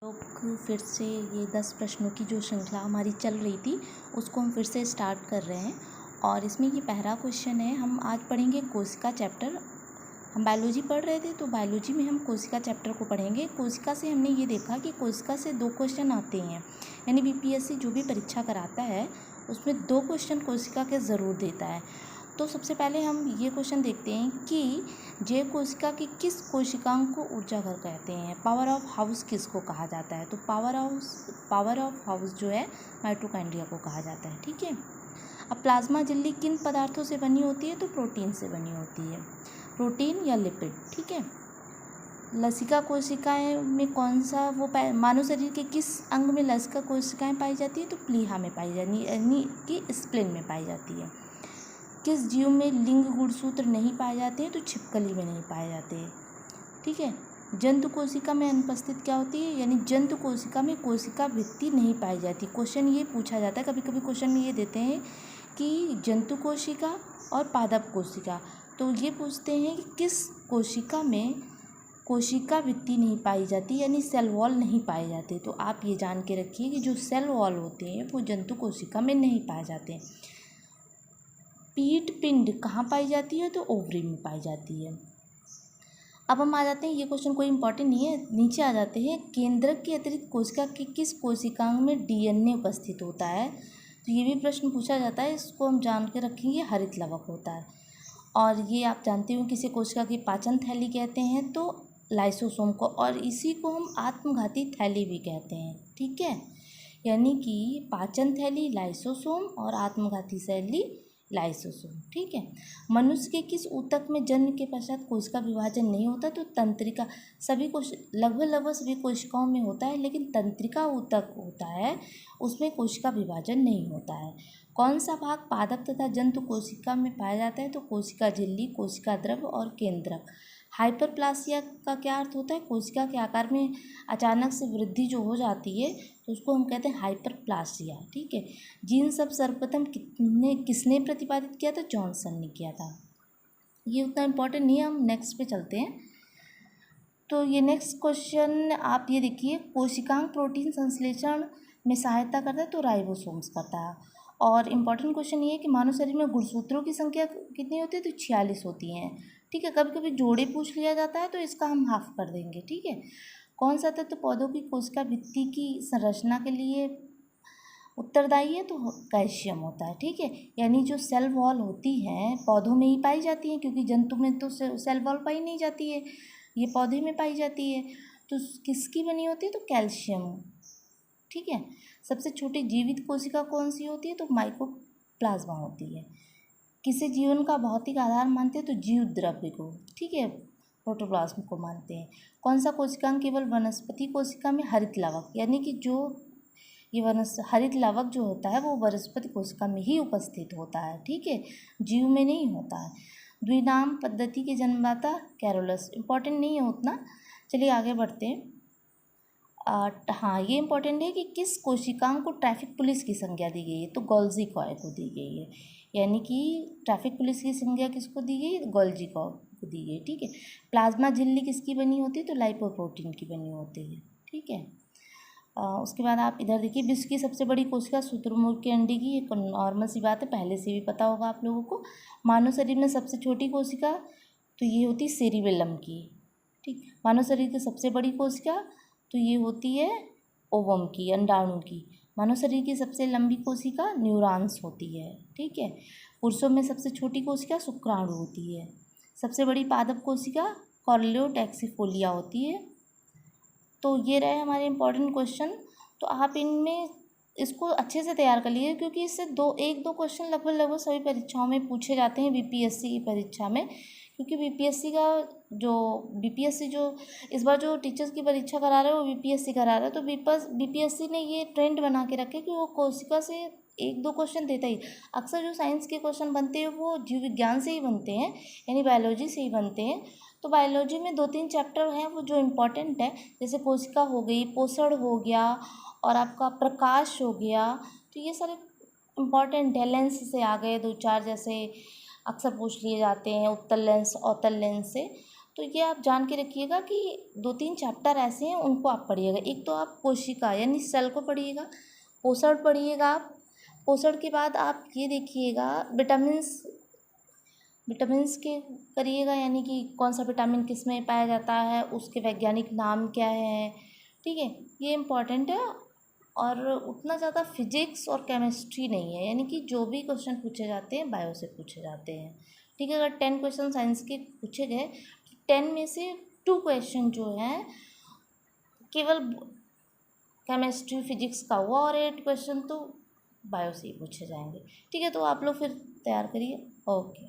लोग फिर से ये 10 प्रश्नों की जो श्रृंखला हमारी चल रही थी उसको हम फिर से स्टार्ट कर रहे हैं। और इसमें ये पहला क्वेश्चन है। हम आज पढ़ेंगे कोशिका चैप्टर। हम बायोलॉजी पढ़ रहे थे तो बायोलॉजी में हम कोशिका चैप्टर को पढ़ेंगे। कोशिका से हमने ये देखा कि कोशिका से 2 क्वेश्चन आते हैं, यानी बीपीएससी जो भी परीक्षा कराता है उसमें 2 क्वेश्चन कोशिका के ज़रूर देता है। तो सबसे पहले हम ये क्वेश्चन देखते हैं कि जैव कोशिका की किस कोशिकांग को ऊर्जा घर कहते हैं, पावर ऑफ हाउस किसको कहा जाता है। तो पावर ऑफ हाउस जो है माइटोकॉन्ड्रिया को कहा जाता है। ठीक है। अब प्लाज्मा झिल्ली किन पदार्थों से बनी होती है, तो प्रोटीन से बनी होती है, प्रोटीन या लिपिड। ठीक है। लसिका कोशिकाएं में कौन सा वो मानव शरीर के किस अंग में लसिका कोशिकाएं पाई जाती है, तो प्लीहा में पाई जाती है, यानी कि स्प्लेन में पाई जाती है। किस जीव में लिंग गुणसूत्र नहीं पाए जाते हैं, तो छिपकली में नहीं पाए जाते हैं। ठीक है। जंतु कोशिका में अनुपस्थित क्या होती है, यानी जंतु कोशिका में कोशिका भित्ति नहीं पाई जाती। क्वेश्चन ये पूछा जाता है, कभी कभी क्वेश्चन में ये देते हैं कि जंतु कोशिका और पादप कोशिका, तो ये पूछते हैं कि किस कोशिका में कोशिका भित्ति नहीं पाई जाती, यानी सेल वॉल नहीं पाए जाते। तो आप ये जान के रखिए कि जो सेल वॉल होते हैं वो जंतु कोशिका में नहीं पाए जाते। पीट पिंड कहाँ पाई जाती है, तो ओवरी में पाई जाती है। अब हम आ जाते हैं, ये क्वेश्चन कोई इंपॉर्टेंट नहीं है, नीचे आ जाते हैं। केंद्रक के अतिरिक्त कोशिका की किस कोशिकांग में डीएनए उपस्थित होता है, तो ये भी प्रश्न पूछा जाता है। इसको हम जान के रखेंगे, हरित लवक होता है। और ये आप जानते हो किसी कोशिका की पाचन थैली कहते हैं, तो लाइसोसोम को, और इसी को हम आत्मघाती थैली भी कहते हैं। ठीक है। यानी कि पाचन थैली लाइसोसोम और आत्मघाती थैली लाइसोसोम। ठीक है। मनुष्य के किस ऊतक में जन्म के पश्चात कोशिका विभाजन नहीं होता, तो तंत्रिका। सभी लगभग सभी कोशिकाओं में होता है, लेकिन तंत्रिका ऊतक होता है उसमें कोशिका विभाजन नहीं होता है। कौन सा भाग पादप तथा जंतु कोशिका में पाया जाता है, तो कोशिका झिल्ली, कोशिका द्रव्य और केंद्रक। हाइपरप्लासिया का क्या अर्थ होता है, कोशिका के आकार में अचानक से वृद्धि जो हो जाती है तो उसको हम कहते हैं हाइपरप्लासिया। ठीक है। जीन सब सर्वप्रथम किसने प्रतिपादित किया था, जॉनसन ने किया था। ये उतना इम्पोर्टेंट नहीं है, हम नेक्स्ट पे चलते हैं। तो ये नेक्स्ट क्वेश्चन आप ये देखिए, कोशिकांग प्रोटीन संश्लेषण में सहायता करता है, तो राइबोसोम्स करता है। और इम्पॉर्टेंट क्वेश्चन ये है कि मानव शरीर में गुणसूत्रों की संख्या कितनी होती है, तो 46 होती हैं। ठीक है। कभी कभी जोड़े पूछ लिया जाता है तो इसका हम हाफ कर देंगे। ठीक है। कौन सा तत्व पौधों की कोशिका भित्ति की संरचना के लिए उत्तरदायी है, तो कैल्शियम होता है। ठीक है। यानी जो सेल वॉल होती हैं पौधों में ही पाई जाती हैं, क्योंकि जंतु में तो सेल वॉल पाई नहीं जाती है, ये पौधे में पाई जाती है। तो किसकी बनी होती है, तो कैल्शियम। ठीक है। सबसे छोटी जीवित कोशिका कौन सी होती है, तो माइकोप्लाज्मा होती है। किसे जीवन का भौतिक आधार मानते हैं, तो जीव द्रव्य को। ठीक है। प्रोटोप्लाज्म को मानते हैं। कौन सा कोशिकांग केवल वनस्पति कोशिका में हरित लवक, यानी कि जो ये हरित लवक जो होता है वो वनस्पति कोशिका में ही उपस्थित होता है। ठीक है। जीव में नहीं होता है। द्विनाम पद्धति के जन्मदाता कैरोलस, इंपॉर्टेंट नहीं है उतना, चलिए आगे बढ़ते हैं। हाँ, ये इंपॉर्टेंट है कि किस कोशिकांग को ट्रैफिक पुलिस की संज्ञा दी गई है, तो गोल्जी कॉय को दी गई है। यानी कि ट्रैफिक पुलिस की संज्ञा किसको दी गई, गोल्जी कॉय को दी गई। ठीक है। प्लाज्मा झिल्ली किसकी बनी होती है, तो लाइपोप्रोटीन की बनी होती है। ठीक है। उसके बाद आप इधर देखिए, विश्व की सबसे बड़ी कोशिका शुतुरमुर्ग के अंडे की, एक नॉर्मल सी बात है, पहले से भी पता होगा आप लोगों को। मानव शरीर में सबसे छोटी कोशिका, तो ये होती है सेरिबेलम की। ठीक। मानव शरीर की सबसे बड़ी कोशिका, तो ये होती है ओवम की, अंडाणु की। मानव शरीर की सबसे लंबी कोशिका न्यूरॉन्स होती है। ठीक है। पुरुषों में सबसे छोटी कोशिका शुक्राणु होती है। सबसे बड़ी पादप कोशिका कॉर्लियोडेक्सिफोलिया होती है। तो ये रहे हमारे इम्पॉर्टेंट क्वेश्चन। तो आप इनमें इसको अच्छे से तैयार कर लीजिए, क्योंकि इससे एक दो क्वेश्चन लगभग सभी परीक्षाओं में पूछे जाते हैं, बीपीएससी की परीक्षा में। क्योंकि बीपीएससी जो इस बार जो टीचर्स की परीक्षा करा रहे हैं वो बीपीएससी करा रहा है, तो बीपीएससी ने ये ट्रेंड बना के रखे कि वो कोशिका से 1-2 क्वेश्चन देता ही। अक्सर जो साइंस के क्वेश्चन बनते हैं वो जीव विज्ञान से ही बनते हैं, यानी बायोलॉजी से ही बनते हैं। तो बायोलॉजी में 2-3 चैप्टर हैं वो जो इम्पॉर्टेंट है, जैसे कोशिका हो गई, पोषण हो गया, और आपका प्रकाश हो गया। तो ये सारे इम्पॉर्टेंट है। लेंस से आ गए 2-4, जैसे अक्सर पूछ लिए जाते हैं, उत्तल लेंस अवतल लेंस से। तो ये आप जान के रखिएगा कि 2-3 चैप्टर ऐसे हैं, उनको आप पढ़िएगा। एक तो आप कोशिका यानी सेल को पढ़िएगा, पोषण पढ़िएगा आप। पोषण के बाद आप ये देखिएगा विटामिन्स के करिएगा, यानी कि कौन सा विटामिन किस में पाया जाता है, उसके वैज्ञानिक नाम क्या है, ठीक है, ये इम्पॉर्टेंट है। और उतना ज़्यादा फिजिक्स और केमिस्ट्री नहीं है, यानी कि जो भी क्वेश्चन पूछे जाते हैं बायो से पूछे जाते हैं, ठीक है। अगर 10 क्वेश्चन साइंस के पूछे गए, 10 में से 2 क्वेश्चन जो हैं केवल केमिस्ट्री फिजिक्स का हुआ, और 8 क्वेश्चन तो बायो से ही पूछे जाएंगे, ठीक है। तो आप लोग फिर तैयार करिए। ओके।